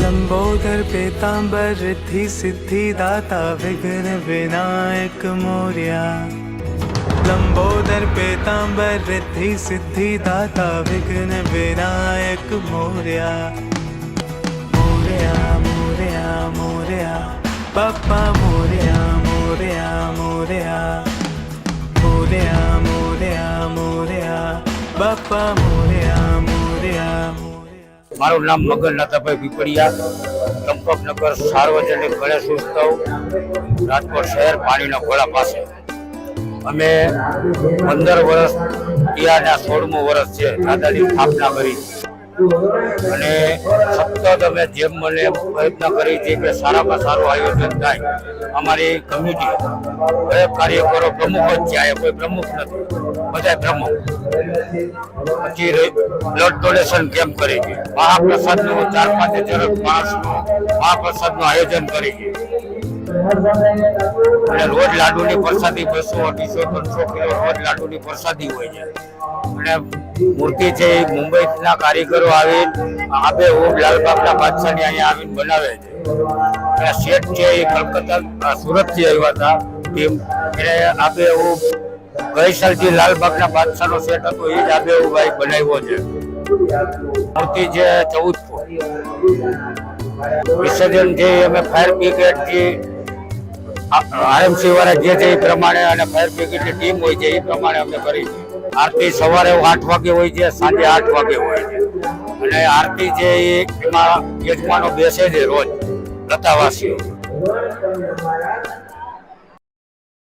लंबोदर पीतांबर रिद्धि सिद्धि दाता विघ्न विनायक मोरया। लंबोदर पीतांबर रिद्धि सिद्धि दाता विघ्न विनायक मोरया। मोरया मोरया मोरया बाप्पा मोरया मोरया मोरया। मोरया मोरया मोरया बाप्पा मोरया मोरया मोरया। મારું નામ મગન નાથાભાઈ પીપળિયા, ચંપકનગર સાર્વજનિક ગણેશ ઉત્સવ, રાજકોટ શહેર પાણીના ઘોડા પાસે. અમે 15 વર્ષ ત્યાંના 16મું વર્ષ છે દાદાની સ્થાપના કરી અને સતત અમે જેમ મને પ્રયત્ન કરી છે કે સારામાં સારું આયોજન થાય. અમારી કમિટી દરેક કાર્યકરો પ્રમુખ જ છે, કોઈ પ્રમુખ નથી, બધા પ્રમુખ. પછી બ્લડ ડોનેશન કેમ્પ કરી છે, મહાપ્રસાદનું 4-5 માણસનું મહાપ્રસાદનું આયોજન કરી છે અને રોજ લાડુની પ્રસાદી 200-250-300 કિલો રોજ લાડુની પ્રસાદી હોય છે. અને મૂર્તિ છે એ મુંબઈના કારીગરો આવી આબેહૂબ લાલબાગના બાદશાહની અહીંયા આવીને બનાવે છે. અને શેઠ છે એ કલકત્તા સુરતથી આવ્યા હતા ટીમ, એને આબેહૂબ ગઈ સાલથી લાલબાગના બાદશાહનો સેટ હતો એ જ આબેહૂબ ભાઈ બનાવ્યો છે. મૂર્તિ છે 14 ફૂટ. વિસર્જન છે અમે ફાયર બ્રિગેડથી આરએમસી વાળા જે છે એ પ્રમાણે અને ફાયર બ્રિગેડની ટીમ હોય છે એ પ્રમાણે અમે કરી છે. આરતી સવારે 8 વાગે હોય છે, સાંજે 8 વાગે હોય છે. અને આરતી છે એમાં યજમાનો બેસે છે રોજ લતાવાસીઓ.